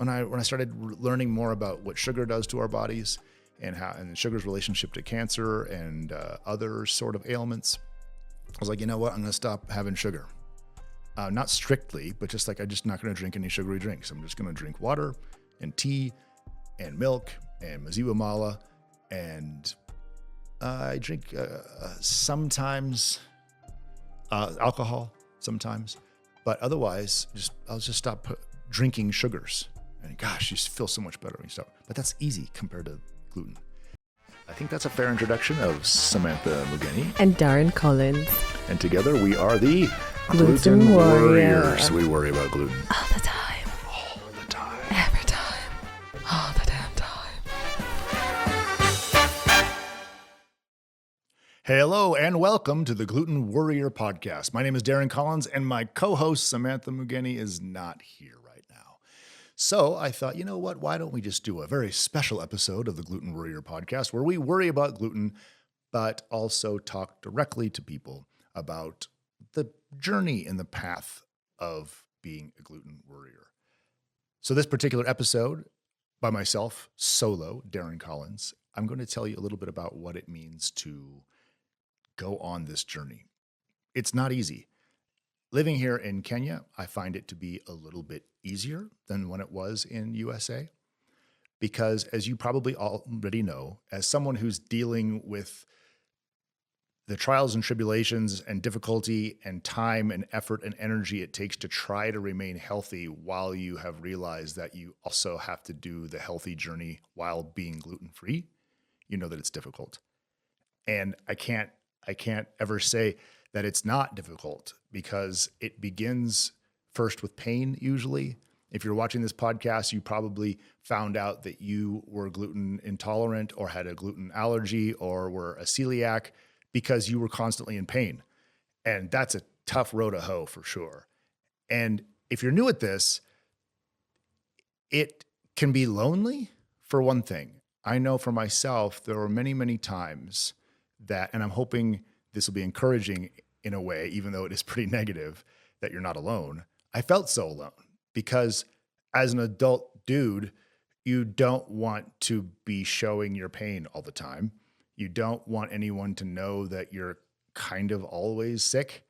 when I started learning more about what sugar does to our bodies and sugar's relationship to cancer and other sort of ailments, I was like, you know what? I'm going to stop having sugar. Not strictly, but just like I'm just not going to drink any sugary drinks. I'm just going to drink water and tea and milk and maziwa mala, and I drink sometimes alcohol sometimes, but otherwise I'll just stop drinking sugars. And gosh, you feel so much better when you stop. But that's easy compared to gluten. I think that's a fair introduction of Samantha Mugeni and Darren Collins. And together we are the Gluten Warriors. We worry about gluten. All the time. All the time. Every time. All the damn time. Hello and welcome to the Gluten Worrier Podcast. My name is Darren Collins and my co-host Samantha Mugeni is not here right now. So I thought, you know what? Why don't we just do a very special episode of the Gluten Worrier Podcast where we worry about gluten, but also talk directly to people about the journey and the path of being a gluten worrier. So this particular episode, by myself, solo, Darren Collins, I'm going to tell you a little bit about what it means to go on this journey. It's not easy. Living here in Kenya, I find it to be a little bit easier than when it was in USA, because as you probably already know, as someone who's dealing with the trials and tribulations and difficulty and time and effort and energy it takes to try to remain healthy while you have realized that you also have to do the healthy journey while being gluten-free, you know that it's difficult. And I can't ever say that it's not difficult because it begins first with pain usually. If you're watching this podcast, you probably found out that you were gluten intolerant or had a gluten allergy or were a celiac because you were constantly in pain. And that's a tough row to hoe for sure. And if you're new at this, it can be lonely for one thing. I know for myself, there were many, many times that, and I'm hoping this will be encouraging in a way, even though it is pretty negative, that you're not alone. I felt so alone because as an adult dude, you don't want to be showing your pain all the time. You don't want anyone to know that you're kind of always sick,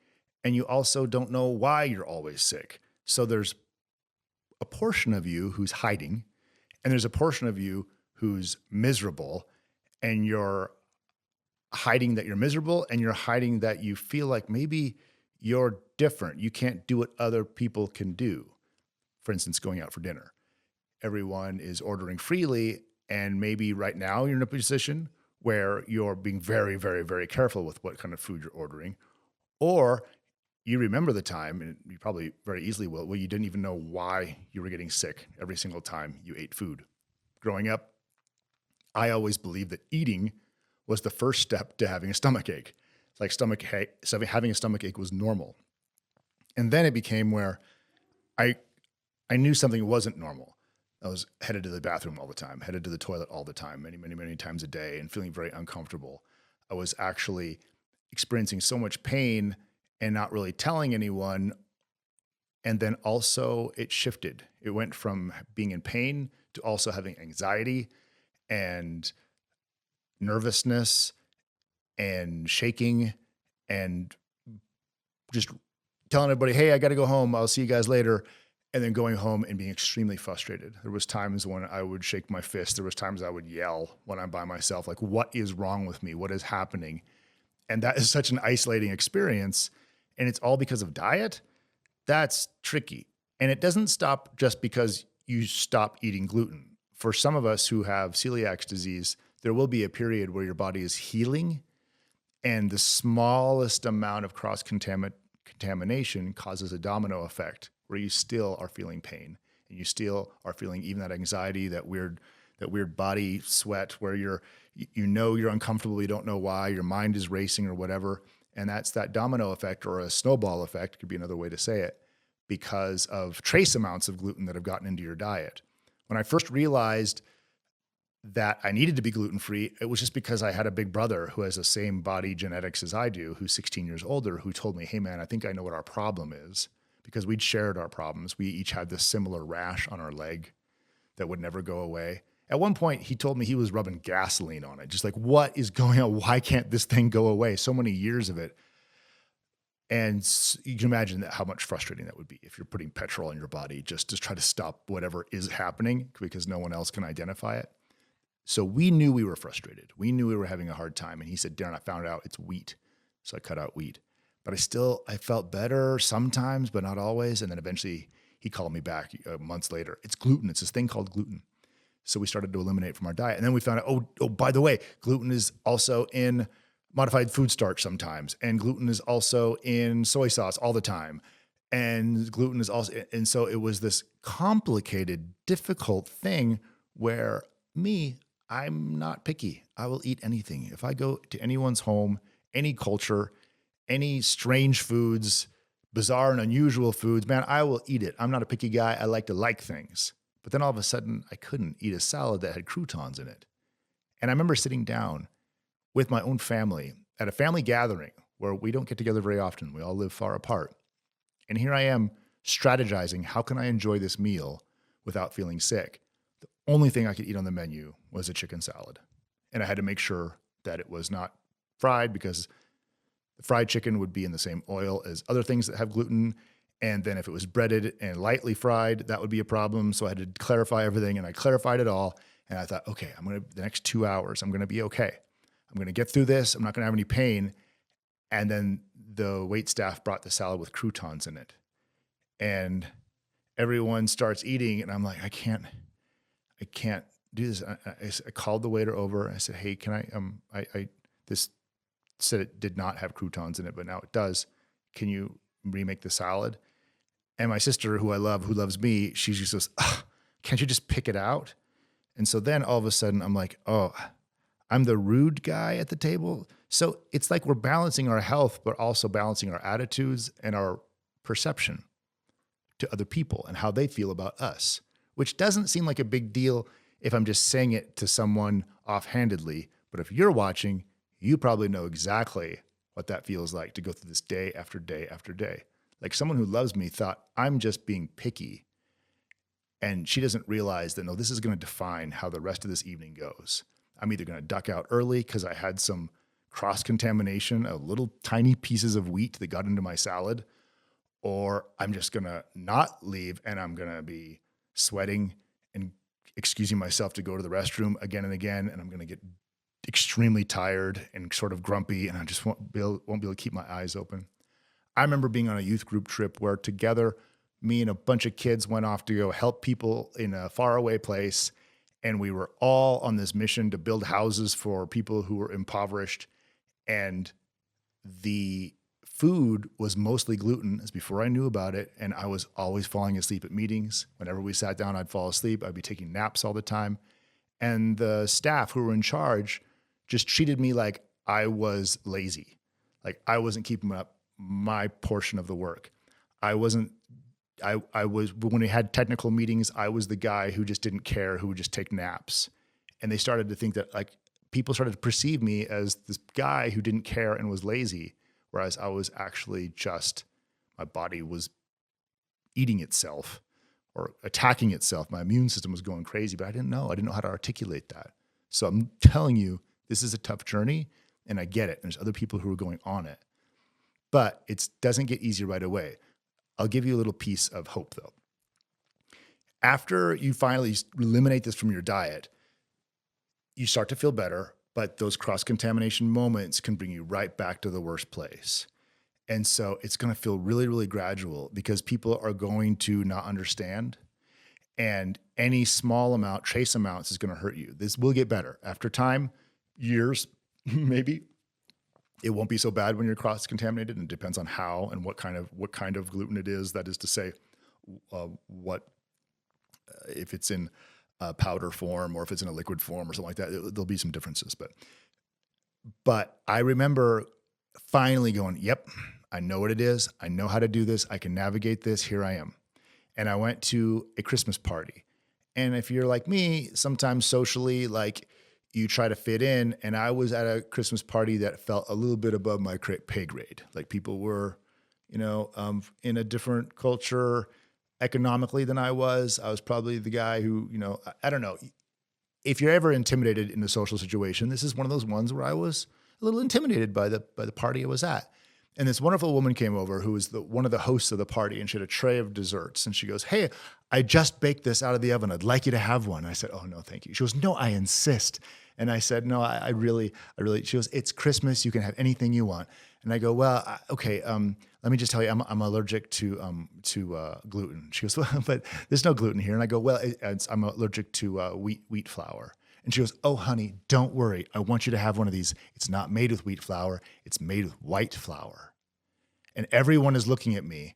and you also don't know why you're always sick. So there's a portion of you who's hiding, and there's a portion of you who's miserable, and you're hiding that you're miserable, and you're hiding that you feel like maybe you're different. You can't do what other people can do. For instance, going out for dinner. Everyone is ordering freely, and maybe right now you're in a position where you're being very, very, very careful with what kind of food you're ordering. Or you remember the time, and you probably very easily will, where you didn't even know why you were getting sick every single time you ate food. Growing up, I always believed that eating was the first step to having a stomach ache. It's like having a stomach ache was normal. And then it became where I knew something wasn't normal. I was headed to the bathroom all the time, headed to the toilet all the time, many, many, many times a day, and feeling very uncomfortable. I was actually experiencing so much pain and not really telling anyone. And then also it shifted. It went from being in pain to also having anxiety and nervousness and shaking and just telling everybody, hey, I got to go home. I'll see you guys later. And then going home and being extremely frustrated. There was times when I would shake my fist. There was times I would yell when I'm by myself, like, what is wrong with me? What is happening? And that is such an isolating experience. And it's all because of diet. That's tricky. And it doesn't stop just because you stop eating gluten. For some of us who have celiac disease, there will be a period where your body is healing and the smallest amount of cross-contamination causes a domino effect, where you still are feeling pain and you still are feeling even that anxiety, that weird body sweat where you're uncomfortable, you don't know why, your mind is racing or whatever. And that's that domino effect, or a snowball effect, could be another way to say it, because of trace amounts of gluten that have gotten into your diet. When I first realized that I needed to be gluten-free, it was just because I had a big brother who has the same body genetics as I do, who's 16 years older, who told me, hey man, I think I know what our problem is. Because we'd shared our problems. We each had this similar rash on our leg. that would never go away. At one point, he told me he was rubbing gasoline on it. Just like, what is going on? Why can't this thing go away? So many years of it. And you can imagine how much frustrating that would be if you're putting petrol in your body just to try to stop whatever is happening because no one else can identify it. So we knew we were frustrated. We knew we were having a hard time. And he said, Darren, I found out it's wheat. So I cut out wheat. But I felt better sometimes, but not always. And then eventually he called me back months later. It's gluten. It's this thing called gluten. So we started to eliminate from our diet. And then we found out, oh, by the way, gluten is also in modified food starch sometimes. And gluten is also in soy sauce all the time. And gluten is also, and so it was this complicated, difficult thing where I'm not picky. I will eat anything. If I go to anyone's home, any culture, any strange foods, bizarre and unusual foods, man, I will eat it. I'm not a picky guy. I like things. But then all of a sudden, I couldn't eat a salad that had croutons in it. And I remember sitting down with my own family at a family gathering where we don't get together very often. We all live far apart. And here I am strategizing, how can I enjoy this meal without feeling sick? The only thing I could eat on the menu was a chicken salad. And I had to make sure that it was not fried because the fried chicken would be in the same oil as other things that have gluten. And then if it was breaded and lightly fried, that would be a problem. So I had to clarify everything, and I clarified it all. And I thought, okay, the next 2 hours, I'm going to be okay. I'm going to get through this. I'm not going to have any pain. And then the wait staff brought the salad with croutons in it. And everyone starts eating, and I'm like, I can't do this. I called the waiter over. I said, hey, can this said it did not have croutons in it, but now it does. Can you remake the salad? And my sister, who I love, who loves me, she just goes, can't you just pick it out? And so then all of a sudden I'm like, oh, I'm the rude guy at the table. So it's like we're balancing our health, but also balancing our attitudes and our perception to other people and how they feel about us, which doesn't seem like a big deal if I'm just saying it to someone offhandedly. But if you're watching, you probably know exactly what that feels like to go through this day after day after day. Like someone who loves me thought I'm just being picky. And she doesn't realize that, no, this is going to define how the rest of this evening goes. I'm either going to duck out early because I had some cross-contamination of little tiny pieces of wheat that got into my salad, or I'm just going to not leave and I'm going to be sweating and excusing myself to go to the restroom again and again, and I'm going to get extremely tired and sort of grumpy, and I just won't be able to keep my eyes open. I remember being on a youth group trip where together, me and a bunch of kids went off to go help people in a faraway place, and we were all on this mission to build houses for people who were impoverished, and the food was mostly gluten. As before I knew about it, and I was always falling asleep at meetings. Whenever we sat down, I'd fall asleep. I'd be taking naps all the time. And the staff who were in charge just treated me like I was lazy. Like I wasn't keeping up my portion of the work. I was, when we had technical meetings, I was the guy who just didn't care, who would just take naps. And they started to think that, like, people started to perceive me as this guy who didn't care and was lazy, whereas I was actually just, my body was eating itself or attacking itself. My immune system was going crazy, but I didn't know how to articulate that. So I'm telling you, this is a tough journey, and I get it. And there's other people who are going on it, but it doesn't get easy right away. I'll give you a little piece of hope though. After you finally eliminate this from your diet, you start to feel better, but those cross-contamination moments can bring you right back to the worst place. And so it's going to feel really, really gradual because people are going to not understand. And any small amount, trace amounts, is going to hurt you. This will get better. After time, years, maybe, it won't be so bad when you're cross-contaminated, and it depends on how and what kind of gluten it is. That is to say, if it's in powder form or if it's in a liquid form or something like that, there'll be some differences. But I remember finally going, yep, I know what it is. I know how to do this. I can navigate this. Here I am. And I went to a Christmas party. And if you're like me, sometimes socially, like, you try to fit in. And I was at a Christmas party that felt a little bit above my pay grade. Like, people were, in a different culture. economically than I was. I was probably the guy who, I don't know. If you're ever intimidated in a social situation, this is one of those ones where I was a little intimidated by the party I was at. And this wonderful woman came over who was one of the hosts of the party, and she had a tray of desserts. And she goes, "Hey, I just baked this out of the oven. I'd like you to have one." I said, "Oh, no, thank you." She goes, "No, I insist." And I said, "No, I really, she goes, "It's Christmas. You can have anything you want." And I go, "Well, okay, let me just tell you, I'm allergic to gluten." She goes, "Well, but there's no gluten here." And I go, "Well, I'm allergic to wheat flour." And she goes, "Oh, honey, don't worry. I want you to have one of these. It's not made with wheat flour. It's made with white flour." And everyone is looking at me,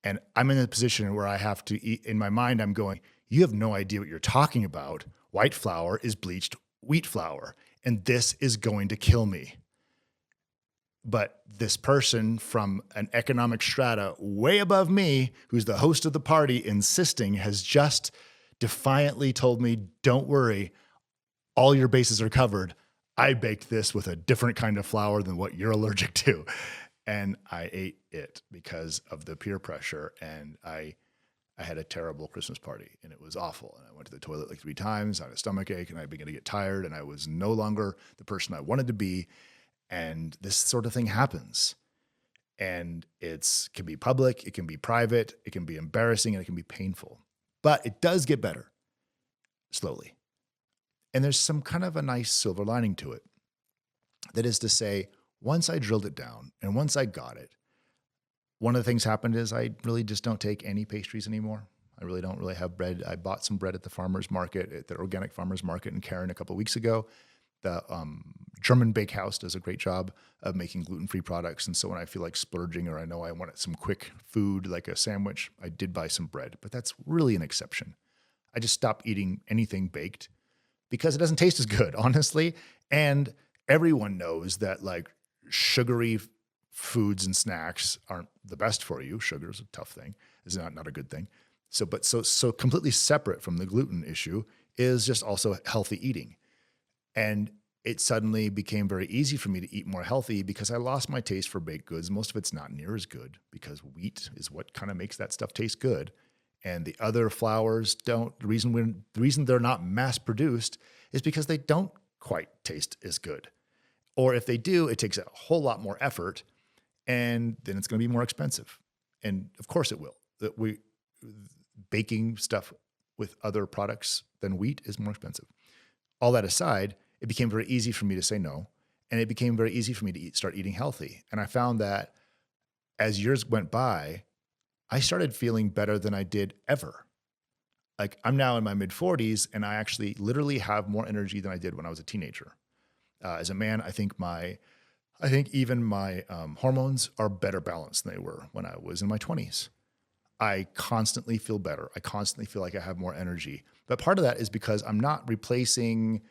and I'm in a position where I have to eat. In my mind, I'm going, "You have no idea what you're talking about. White flour is bleached wheat flour, and this is going to kill me." But this person from an economic strata way above me, who's the host of the party, insisting, has just defiantly told me, "Don't worry, all your bases are covered. I baked this with a different kind of flour than what you're allergic to." And I ate it because of the peer pressure. And I had a terrible Christmas party, and it was awful. And I went to the toilet like 3 times. I had a stomach ache, and I began to get tired, and I was no longer the person I wanted to be. And this sort of thing happens. And it can be public, it can be private, it can be embarrassing, and it can be painful. But it does get better slowly. And there's some kind of a nice silver lining to it. That is to say, once I drilled it down and once I got it, one of the things happened is I really just don't take any pastries anymore. I really don't really have bread. I bought some bread at the farmer's market, at the organic farmer's market in Karen a couple of weeks ago. The German bakehouse does a great job of making gluten-free products. And so when I feel like splurging or I know I want some quick food like a sandwich, I did buy some bread. But that's really an exception. I just stopped eating anything baked because it doesn't taste as good, honestly. And everyone knows that like sugary foods and snacks aren't the best for you. Sugar is a tough thing. It's not a good thing. So completely separate from the gluten issue is just also healthy eating. And it suddenly became very easy for me to eat more healthy because I lost my taste for baked goods. Most of it's not near as good because wheat is what kind of makes that stuff taste good. And the other flours don't. The reason they're not mass produced is because they don't quite taste as good. Or if they do, it takes a whole lot more effort, and then it's going to be more expensive. And of course it will. Baking stuff with other products than wheat is more expensive. All that aside, it became very easy for me to say no, and it became very easy for me to start eating healthy. And I found that as years went by, I started feeling better than I did ever. Like I'm now in my mid-40s, and I actually literally have more energy than I did when I was a teenager. As a man, I think even my hormones are better balanced than they were when I was in my 20s. I constantly feel better. I constantly feel like I have more energy. But part of that is because I'm not replacing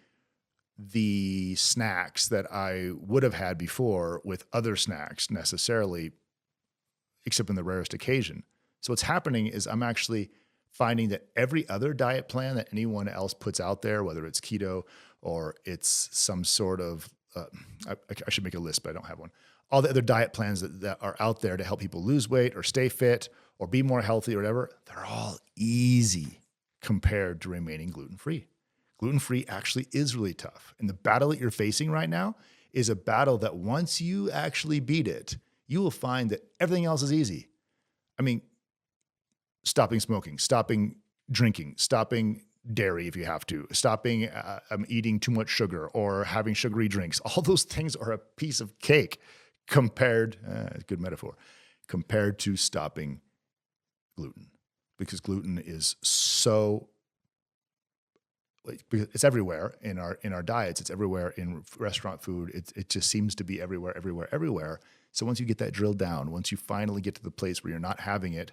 the snacks that I would have had before with other snacks necessarily, except in the rarest occasion. So what's happening is I'm actually finding that every other diet plan that anyone else puts out there, whether it's keto or it's some sort of, I should make a list, but I don't have one. All the other diet plans that are out there to help people lose weight or stay fit or be more healthy or whatever, they're all easy compared to remaining gluten-free. Gluten-free actually is really tough. And the battle that you're facing right now is a battle that once you actually beat it, you will find that everything else is easy. I mean, stopping smoking, stopping drinking, stopping dairy if you have to, stopping eating too much sugar or having sugary drinks. All those things are a piece of cake compared, good metaphor, compared to stopping gluten. Because gluten is so, it's everywhere in our diets. It's everywhere in restaurant food. It just seems to be everywhere. So once you get that drilled down, once you finally get to the place where you're not having it,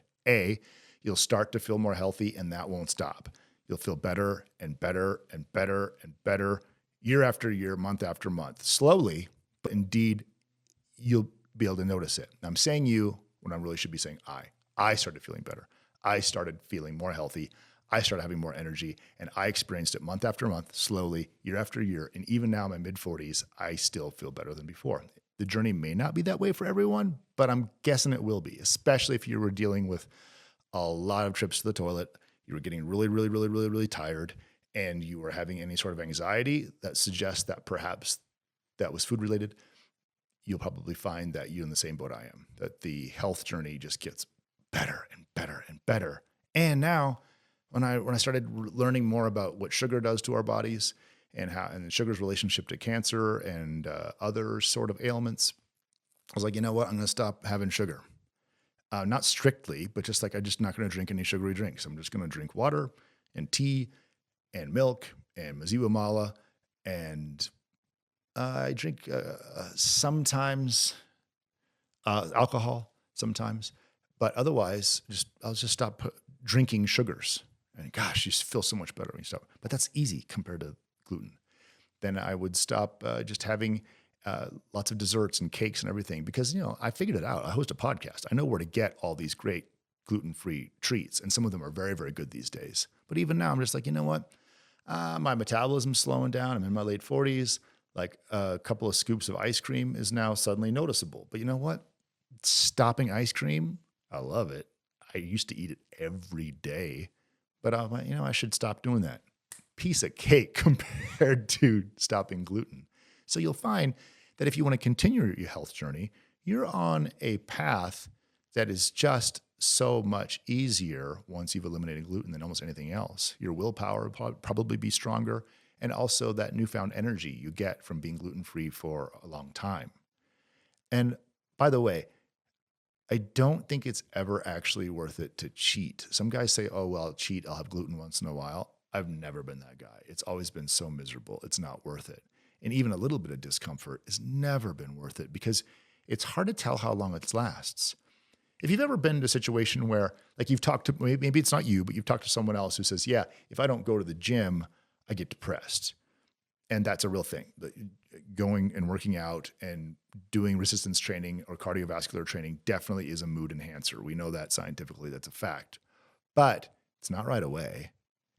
you'll start to feel more healthy, and that won't stop. You'll feel better and better and better and better year after year, month after month. Slowly, but indeed, you'll be able to notice it. Now, I'm saying you when I really should be saying I. I started feeling better. I started feeling more healthy. I started having more energy, and I experienced it month after month, slowly, year after year. And even now in my mid-40s, I still feel better than before. The journey may not be that way for everyone, but I'm guessing it will be, especially if you were dealing with a lot of trips to the toilet, you were getting really, really, really, really, really tired, and you were having any sort of anxiety that suggests that perhaps that was food related, you'll probably find that you're in the same boat I am, that the health journey just gets better and better and better. And now when I started learning more about what sugar does to our bodies and sugar's relationship to cancer and other sort of ailments, I was like, you know what? I'm going to stop having sugar. Not strictly, but just like I'm just not going to drink any sugary drinks. I'm just going to drink water and tea and milk and maziwa mala, and I drink sometimes alcohol sometimes, but otherwise I'll just stop drinking sugars. And gosh, you feel so much better when you stop. But that's easy compared to gluten. Then I would stop just having lots of desserts and cakes and everything because, I figured it out. I host a podcast. I know where to get all these great gluten-free treats, and some of them are very, very good these days. But even now, I'm just like, you know what? My metabolism's slowing down. I'm in my late 40s. Like a couple of scoops of ice cream is now suddenly noticeable. But you know what? Stopping ice cream, I love it. I used to eat it every day, but I'm like, I should stop doing that. Piece of cake compared to stopping gluten. So you'll find that if you want to continue your health journey, you're on a path that is just so much easier once you've eliminated gluten than almost anything else. Your willpower will probably be stronger, and also that newfound energy you get from being gluten-free for a long time. And by the way, I don't think it's ever actually worth it to cheat. Some guys say, oh, well, I'll cheat. I'll have gluten once in a while. I've never been that guy. It's always been so miserable. It's not worth it. And even a little bit of discomfort has never been worth it because it's hard to tell how long it lasts. If you've ever been in a situation where, like, you've talked to, maybe it's not you, but you've talked to someone else who says, yeah, if I don't go to the gym, I get depressed. And that's a real thing. Going and working out and doing resistance training or cardiovascular training definitely is a mood enhancer. We know that scientifically, that's a fact. But it's not right away.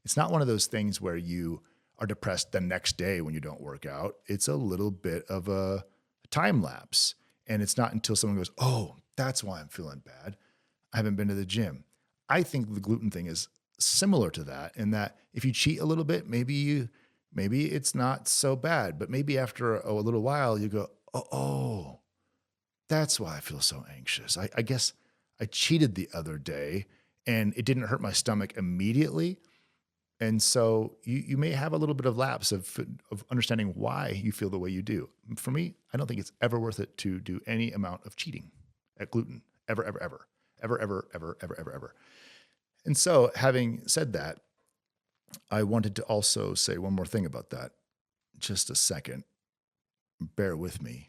It's not one of those things where you are depressed the next day when you don't work out. It's a little bit of a time lapse. And it's not until someone goes, oh, that's why I'm feeling bad. I haven't been to the gym. I think the gluten thing is similar to that in that if you cheat a little bit, maybe it's not so bad, but maybe after a little while you go, oh, that's why I feel so anxious. I guess I cheated the other day and it didn't hurt my stomach immediately. And so you may have a little bit of lapse of understanding why you feel the way you do. For me, I don't think it's ever worth it to do any amount of cheating at gluten, ever, ever, ever, ever, ever, ever, ever, ever, ever. And so having said that, I wanted to also say one more thing about that. Just a second. Bear with me.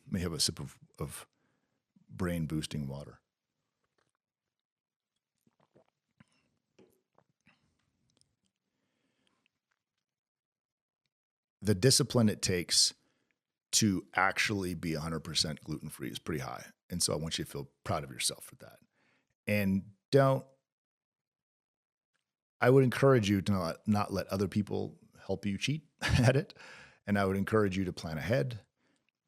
May have a sip of brain boosting water. The discipline it takes to actually be 100% gluten-free is pretty high. And so I want you to feel proud of yourself for that. And I would encourage you to not let other people help you cheat at it. And I would encourage you to plan ahead.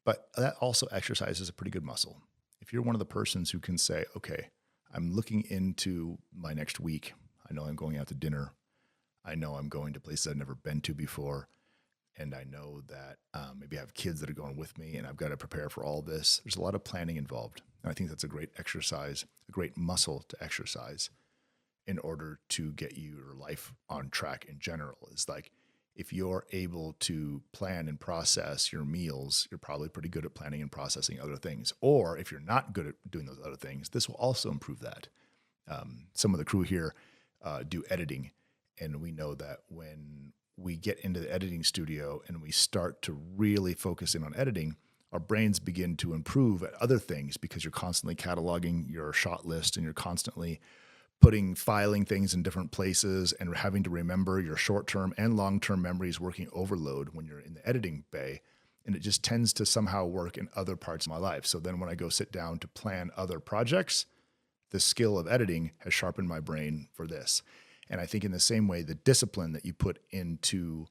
But that also exercises a pretty good muscle. If you're one of the persons who can say, okay, I'm looking into my next week. I know I'm going out to dinner. I know I'm going to places I've never been to before. And I know that maybe I have kids that are going with me and I've got to prepare for all this. There's a lot of planning involved. And I think that's a great exercise, a great muscle to exercise in order to get your life on track in general. It's like if you're able to plan and process your meals, you're probably pretty good at planning and processing other things. Or if you're not good at doing those other things, this will also improve that. Some of the crew here do editing, and we know that when we get into the editing studio and we start to really focus in on editing, our brains begin to improve at other things because you're constantly cataloging your shot list and you're constantly filing things in different places and having to remember your short-term and long-term memories working overload when you're in the editing bay. And it just tends to somehow work in other parts of my life. So then when I go sit down to plan other projects, the skill of editing has sharpened my brain for this. And I think in the same way, the discipline that you put into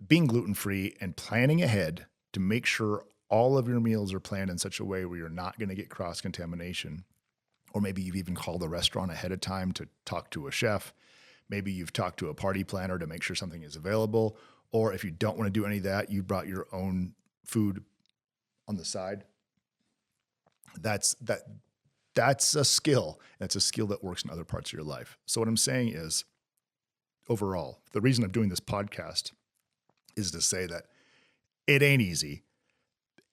being gluten-free and planning ahead to make sure all of your meals are planned in such a way where you're not going to get cross-contamination. Or maybe you've even called a restaurant ahead of time to talk to a chef. Maybe you've talked to a party planner to make sure something is available. Or if you don't want to do any of that, you brought your own food on the side. That's a skill. That's a skill that works in other parts of your life. So what I'm saying is, overall, the reason I'm doing this podcast is to say that it ain't easy.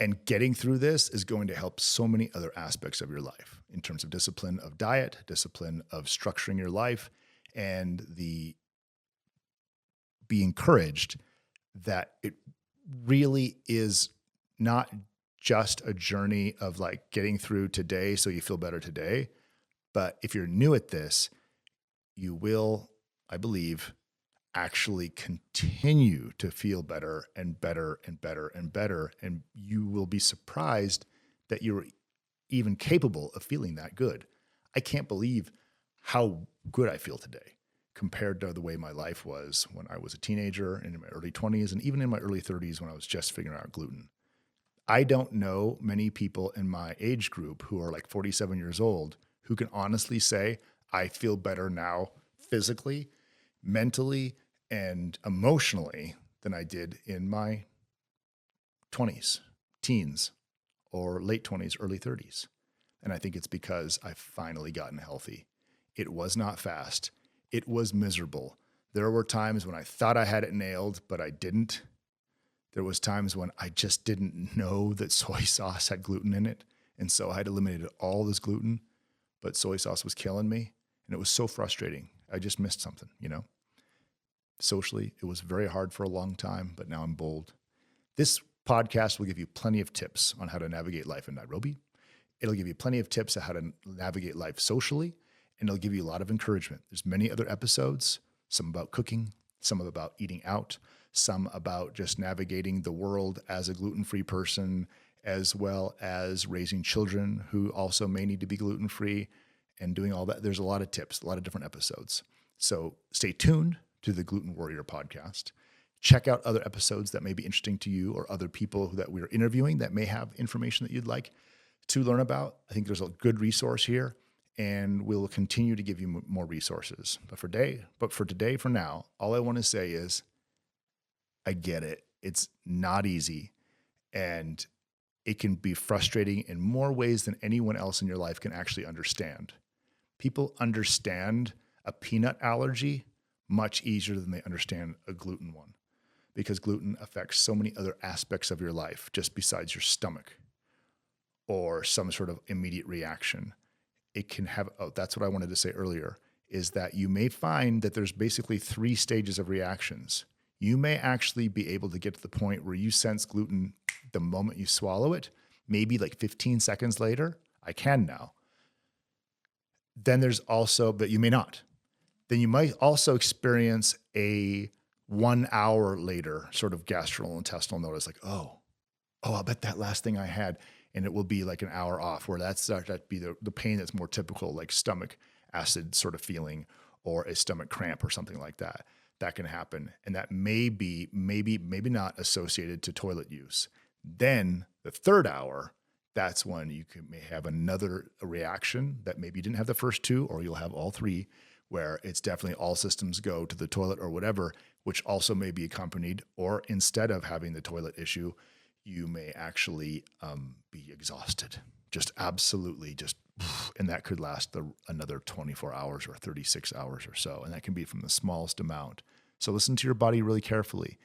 And getting through this is going to help so many other aspects of your life in terms of discipline of diet, discipline of structuring your life, and be encouraged that it really is not just a journey of like getting through today so you feel better today. But if you're new at this, you will, I believe, actually continue to feel better and better and better and better. And you will be surprised that you're even capable of feeling that good. I can't believe how good I feel today compared to the way my life was when I was a teenager and in my early 20s and even in my early 30s when I was just figuring out gluten. I don't know many people in my age group who are like 47 years old who can honestly say, I feel better now physically, mentally, and emotionally than I did in my 20s, teens, or late 20s, early 30s. And I think it's because I've finally gotten healthy. It was not fast. It was miserable. There were times when I thought I had it nailed, but I didn't. There was times when I just didn't know that soy sauce had gluten in it. And so I had eliminated all this gluten, but soy sauce was killing me. And it was so frustrating. I just missed something, you know? Socially, it was very hard for a long time, but now I'm bold. This podcast will give you plenty of tips on how to navigate life in Nairobi. It'll give you plenty of tips on how to navigate life socially, and it'll give you a lot of encouragement. There's many other episodes, some about cooking, some about eating out, some about just navigating the world as a gluten-free person, as well as raising children who also may need to be gluten-free and doing all that. There's a lot of tips, a lot of different episodes. So stay tuned to the Gluten Warrior Podcast. Check out other episodes that may be interesting to you or other people that we're interviewing that may have information that you'd like to learn about. I think there's a good resource here, and we'll continue to give you more resources. But for today, for now, all I want to say is I get it. It's not easy, and it can be frustrating in more ways than anyone else in your life can actually understand. People understand a peanut allergy much easier than they understand a gluten one, because gluten affects so many other aspects of your life just besides your stomach or some sort of immediate reaction. It can have, that's what I wanted to say earlier, is that you may find that there's basically 3 stages of reactions. You may actually be able to get to the point where you sense gluten the moment you swallow it, maybe like 15 seconds later. I can now. Then there's also, but you may not. Then you might also experience a 1 hour later sort of gastrointestinal notice, like, oh, I bet that last thing I had, and it will be like an hour off, where that'd be the pain that's more typical, like stomach acid sort of feeling or a stomach cramp or something like that. That can happen. And that may be, maybe not associated to toilet use. Then the 3rd hour, that's when you may have another reaction that maybe you didn't have the first 2, or you'll have all 3, where it's definitely all systems go to the toilet or whatever, which also may be accompanied, or instead of having the toilet issue, you may actually be exhausted, just absolutely and that could last another 24 hours or 36 hours or so. And that can be from the smallest amount. So listen to your body really carefully.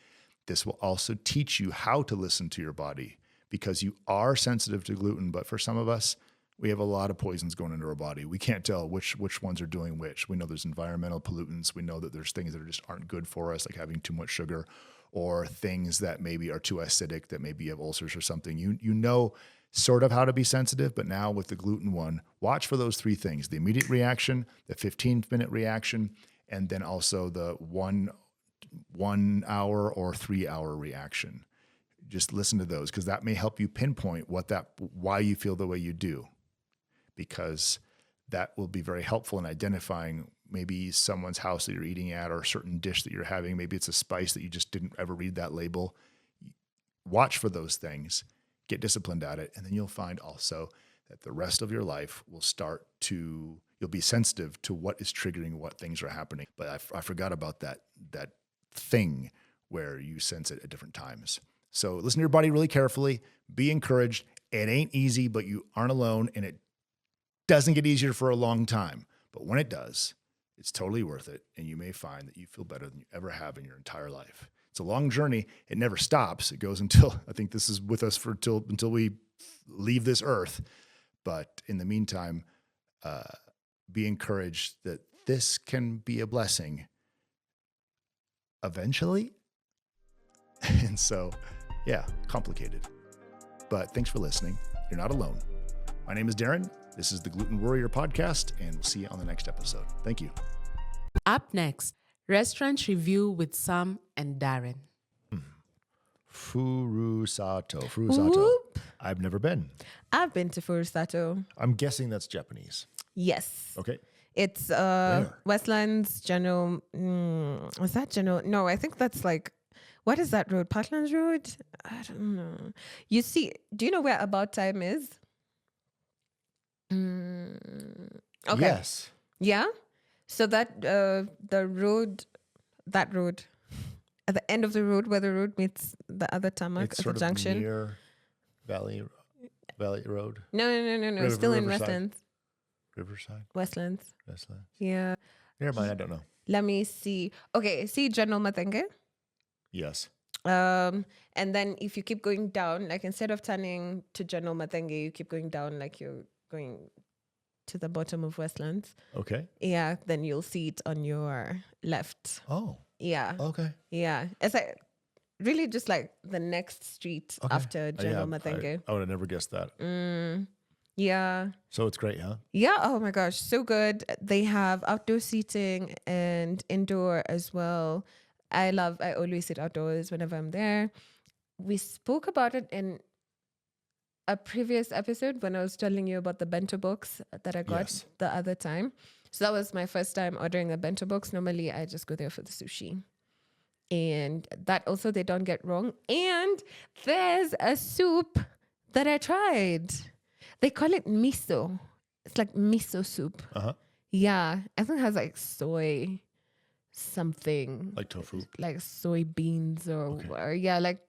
This will also teach you how to listen to your body, because you are sensitive to gluten, but for some of us, we have a lot of poisons going into our body. We can't tell which ones are doing which. We know there's environmental pollutants. We know that there's things that just aren't good for us, like having too much sugar, or things that maybe are too acidic, that maybe you have ulcers or something. You know sort of how to be sensitive, but now with the gluten one, watch for those 3 things: the immediate reaction, the 15-minute reaction, and then also the 1 hour or 3 hour reaction. Just listen to those, because that may help you pinpoint why you feel the way you do, because that will be very helpful in identifying maybe someone's house that you're eating at, or a certain dish that you're having. Maybe it's a spice that you just didn't ever read that label. Watch for those things, get disciplined at it, and then you'll find also that the rest of your life will start to, you'll be sensitive to what is triggering what things are happening. But I forgot about that thing where you sense it at different times. So listen to your body really carefully, be encouraged. It ain't easy, but you aren't alone, and it doesn't get easier for a long time. But when it does, it's totally worth it, and you may find that you feel better than you ever have in your entire life. It's a long journey. It never stops. It goes until, I think this is with us until we leave this earth. But in the meantime, be encouraged that this can be a blessing eventually. And so, yeah, complicated. But thanks for listening. You're not alone. My name is Darren. This is the Gluten Worrier Podcast, and we'll see you on the next episode. Thank you. Up next, restaurant review with Sam and Darren. Furusato. Whoop. I've never been. I've been to Furusato. I'm guessing that's Japanese. Yes. Okay. It's Where? Westlands General. Is that General? No, I think that's like, what is that road? Parklands Road? I don't know. You see, do you know where About Time is? Okay. Yes. Yeah. So that the road, that road, at the end of the road where the road meets the other tarmac It's at sort the of junction. near Valley Road. No. Still in Riverside. Westlands. Riverside. Westlands. Westland. Yeah. Never mind. I don't know. Let me see. Okay. See General Matenge. Yes. And then if you keep going down, like instead of turning to General Matenge, you keep going down like you're going to the bottom of Westlands. Okay. Yeah, then you'll see it on your left. Oh. Yeah. Okay. Yeah. It's like really just like the next street Okay. after General Matenge. I would have never guessed that. Yeah. So it's great, huh? Yeah. Oh my gosh. So good. They have outdoor seating and indoor as well. I always sit outdoors whenever I'm there. We spoke about it in a previous episode when I was telling you about the bento box that I got Yes. the other time. So that was my first time ordering a bento box. Normally I just go there for the sushi. And that also they don't get wrong. And there's a soup that I tried. They call it miso. It's like miso soup. Uh-huh. Yeah. I think it has like soy something. Like tofu. Like soybeans Okay. or yeah, like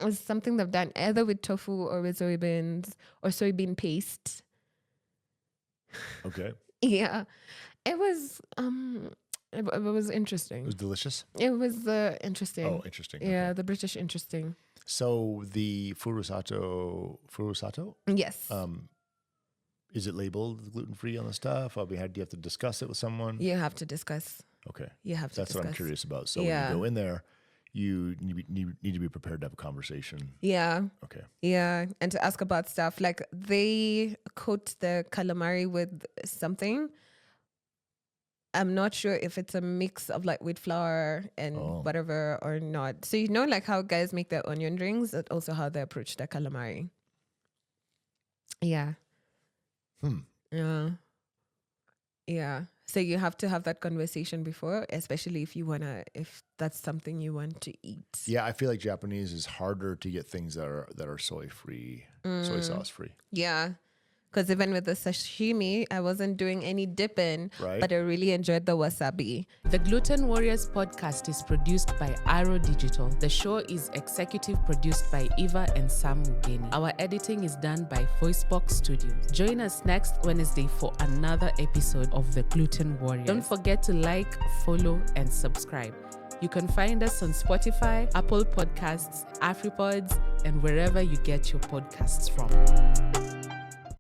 it's something they've done either with tofu or with soybeans or soybean paste. Okay. Yeah. It was it was interesting. It was delicious. It was interesting. Oh, interesting. Yeah, Okay. the British interesting. So the Furusato, Yes. is it labeled gluten-free on the stuff? I mean, do you have to discuss it with someone? You have to discuss. Okay. You have to That's discuss. what I'm curious about. So Yeah. when you go in there, you need to be prepared to have a conversation. Yeah. Okay. Yeah. And to ask about stuff. Like they coat the calamari with something. I'm not sure if it's a mix of like wheat flour and whatever or not. So you know like how guys make their onion rings, but also how they approach their calamari. Yeah. Yeah. Yeah. So you have to have that conversation before, especially if that's something you want to eat. Yeah, I feel like Japanese is harder to get things that are soy free, soy sauce free. Yeah. Because even with the sashimi, I wasn't doing any dipping, Right. but I really enjoyed the wasabi. The Gluten Worriers Podcast is produced by Arro Digital. The show is executive produced by Eva and Sam Mugeni. Our editing is done by Voicebox Studios. Join us next Wednesday for another episode of The Gluten Warriors. Don't forget to like, follow, and subscribe. You can find us on Spotify, Apple Podcasts, AfriPods, and wherever you get your podcasts from.